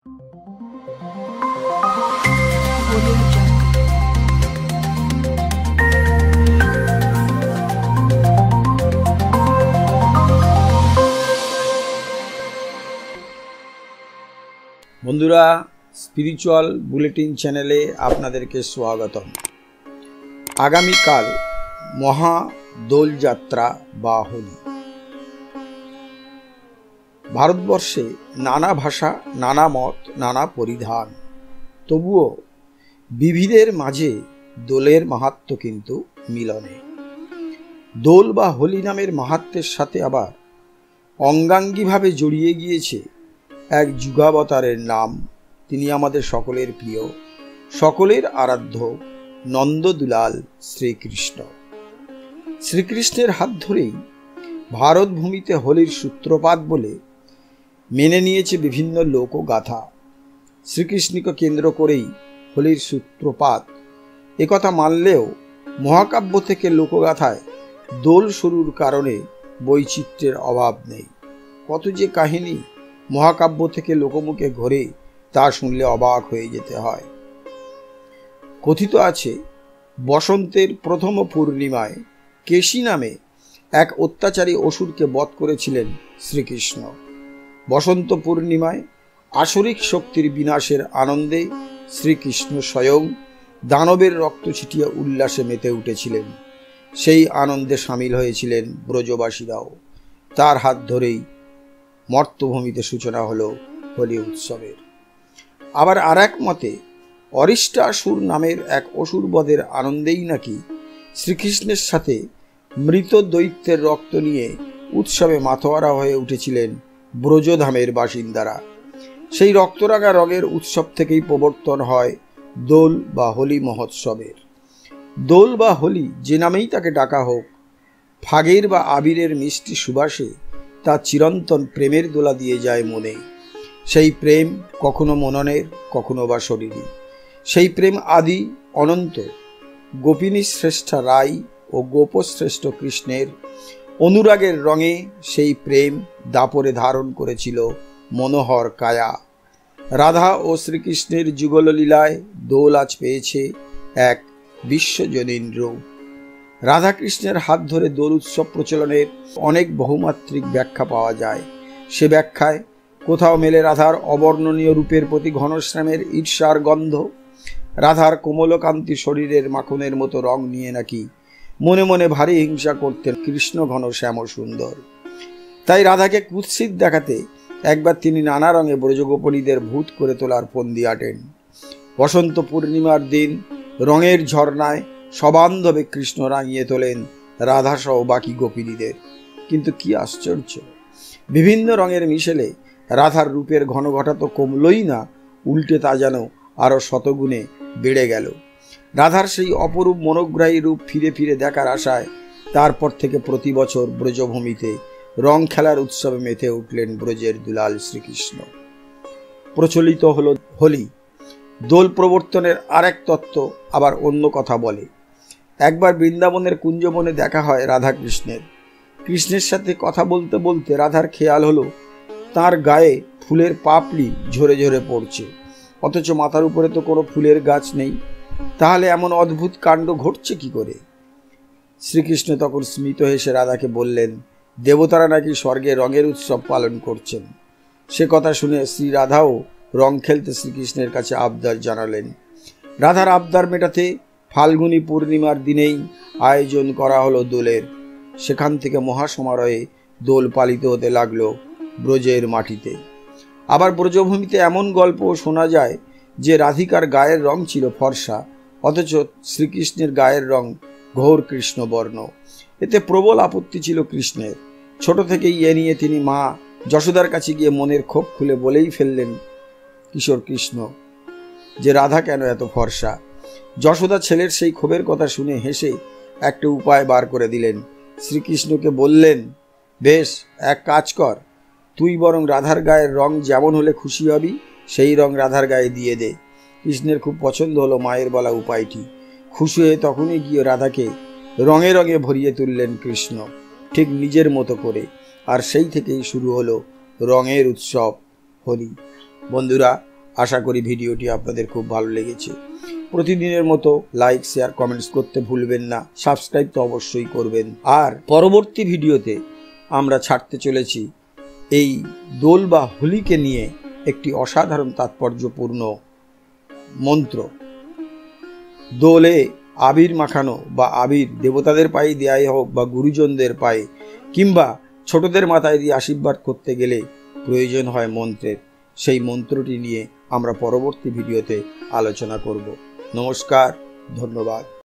বন্ধুরা, spiritual bulletin চ্যানেলে আপনাদেরকে স্বাগতম। আগামীকাল মহা দোলযাত্রা বা হোলি। ভারতবর্ষে নানা ভাষা, নানা মত, নানা পরিধান, তবুও বিবিধের মাঝে দোলের মাহাত্ম্য কিন্তু মিলনে। দোল বা হোলি নামের মাহাত্ম্যের সাথে আবার অঙ্গাঙ্গিভাবে জড়িয়ে গিয়েছে এক যুগাবতারের নাম। তিনি আমাদের সকলের প্রিয়, সকলের আরাধ্য নন্দদুলাল শ্রীকৃষ্ণ। শ্রীকৃষ্ণের হাত ধরেই ভারতভূমিতে হোলির সূত্রপাত বলে মেনে নিয়েছে বিভিন্ন লোকগাথা। শ্রীকৃষ্ণকে কেন্দ্র করেই হোলির সূত্রপাত একথা মানলেও মহাকাব্য থেকে লোকগাথায় দোল শুরুর কারণে বৈচিত্র্যের অভাব নেই। কত যে কাহিনী মহাকাব্য থেকে লোকমুখে ঘোরে, তা শুনলে অবাক হয়ে যেতে হয়। কথিত আছে, বসন্তের প্রথম পূর্ণিমায় কেশী নামে এক অত্যাচারী অসুরকে বধ করেছিলেন শ্রীকৃষ্ণ। বসন্ত পূর্ণিমায় আসরিক শক্তির বিনাশের আনন্দে শ্রীকৃষ্ণ স্বয়ং দানবের রক্ত ছিটিয়ে উল্লাসে মেতে উঠেছিলেন। সেই আনন্দে সামিল হয়েছিলেন ব্রজবাসীরাও। তার হাত ধরেই মর্তভূমিতে সূচনা হলো হোলি উৎসবের। আবার আর এক মতে অরিষ্টাসুর নামের এক অসুর বধের আনন্দেই নাকি শ্রীকৃষ্ণের সাথে মৃত দৈত্যের রক্ত নিয়ে উৎসবে মাতোয়ারা হয়ে উঠেছিলেন ব্রজধামের বাসিন্দারা। সেই রক্তরাঙা রঙের উৎসব থেকেই প্রবর্তন হয় দোল বা হোলি মহোৎসবের। দোল বা হোলি যে নামেই তাকে ডাকা হোক, ফাগের বা আবিরের মিষ্টি সুবাসে তা চিরন্তন প্রেমের দোলা দিয়ে যায় মনে। সেই প্রেম কখনো মননের, কখনো বা শরীরী। সেই প্রেম আদি অনন্ত। গোপিনী শ্রেষ্ঠা রাই ও গোপশ্রেষ্ঠ কৃষ্ণের অনুরাগের রঙে সেই প্রেম দাপরে ধারণ করেছিল মনোহর কায়া। রাধা ও শ্রীকৃষ্ণের যুগললীলায় দোল আজ পেয়েছে এক বিশ্বজনীন রূপ। রাধাকৃষ্ণের হাত ধরে দোল উৎসব প্রচলনের অনেক বহুমাত্রিক ব্যাখ্যা পাওয়া যায়। সে ব্যাখ্যায় কোথাও মেলে রাধার অবর্ণনীয় রূপের প্রতি ঘনশ্যামের ঈর্ষার গন্ধ। রাধার কোমলকান্তি শরীরের মাখনের মতো রং নিয়ে নাকি মনে মনে ভারী হিংসা করতেন কৃষ্ণ ঘন শ্যাম সুন্দর। তাই রাধাকে কুৎসিত দেখাতে একবার তিনি নানা রঙে ব্রজগোপনীদের ভূত করে তোলার ফন্দি আটেন। বসন্ত পূর্ণিমার দিন রঙের ঝর্ণায় সবান্ধবে কৃষ্ণ রাঙিয়ে তোলেন রাধাসহ বাকি গোপিনীদের। কিন্তু কি আশ্চর্য, বিভিন্ন রঙের মিশেলে রাধার রূপের ঘন ঘটা তো কমলই না, উল্টে তা যেন আরো শতগুণে বেড়ে গেল। রাধার সেই অপরূপ মনোগ্রাহী রূপ ফিরে ফিরে দেখার আশায় তারপর থেকে প্রতি বছর ব্রজভূমিতে রং খেলার উৎসবে মেতে উঠলেন ব্রজের দুলাল শ্রীকৃষ্ণ। প্রচলিত হলো হোলি। দোল প্রবর্তনের আরেক তত্ত্ব আবার অন্য কথা বলে। একবার বৃন্দাবনের কুঞ্জবনে দেখা হয় রাধাকৃষ্ণের। কৃষ্ণের সাথে কথা বলতে বলতে রাধার খেয়াল হলো তার গায়ে ফুলের পাপড়ি ঝরে ঝরে পড়ছে, অথচ মাথার উপরে তো কোনো ফুলের গাছ নেই। তাহলে এমন অদ্ভুত কাণ্ড ঘটছে কি করে? শ্রীকৃষ্ণ তখন স্মিত হেসে রাধাকে বললেন, দেবতারা নাকি স্বর্গে রঙের উৎসব পালন করছেন। সে কথা শুনে শ্রী রাধাও রং খেলতে শ্রীকৃষ্ণের কাছে আবদার জানালেন। রাধার আবদার মেটাতে ফাল্গুনী পূর্ণিমার দিনেই আয়োজন করা হলো দোলের। সেখান থেকে মহাসমারোহে দোল পালিত হতে লাগলো ব্রজের মাটিতে। আবার ব্রজভূমিতে এমন গল্পও শোনা যায় যে রাধিকার গায়ের রং ছিল ফর্সা, অথচ শ্রীকৃষ্ণের গায়ের রং ঘোর কৃষ্ণবর্ণ। এতে প্রবল আপত্তি ছিল কৃষ্ণের। ছোট থেকেই এ নিয়ে তিনি মা যশোদার কাছে গিয়ে মনের ক্ষোভ খুলে বলেই ফেললেন কিশোর কৃষ্ণ যে রাধা কেন এত ফর্সা। যশোদা ছেলের সেই ক্ষোভের কথা শুনে হেসে একটা উপায় বার করে দিলেন। শ্রীকৃষ্ণকে বললেন, বেশ, এক কাজ কর, তুই বরং রাধার গায়ের রং যেমন হলে খুশি হবি সেই রং রাধার গায়ে দিয়ে দে। কৃষ্ণের খুব পছন্দ হলো মায়ের বলা উপায়টি। খুশি হয়ে তখনই গিয়ে রাধাকে রঙে রঙে ভরিয়ে তুললেন কৃষ্ণ, ঠিক নিজের মতো করে। আর সেই থেকেই শুরু হলো রঙের উৎসব হোলি। বন্ধুরা, আশা করি ভিডিওটি আপনাদের খুব ভালো লেগেছে। প্রতিদিনের মতো লাইক, শেয়ার, কমেন্টস করতে ভুলবেন না। সাবস্ক্রাইব তো অবশ্যই করবেন। আর পরবর্তী ভিডিওতে আমরা ছাড়তে চলেছি এই দোল বা হোলিকে নিয়ে একটি অসাধারণ তাৎপর্যপূর্ণ মন্ত্র। দোলে আবির মাখানো বা আবির দেবতাদের পায়ে দেয়াই হোক বা গুরুজনদের পায়ে কিংবা ছোটদের মাথায় দিয়ে আশীর্বাদ করতে গেলে প্রয়োজন হয় মন্ত্রের। সেই মন্ত্রটি নিয়ে আমরা পরবর্তী ভিডিওতে আলোচনা করব। নমস্কার, ধন্যবাদ।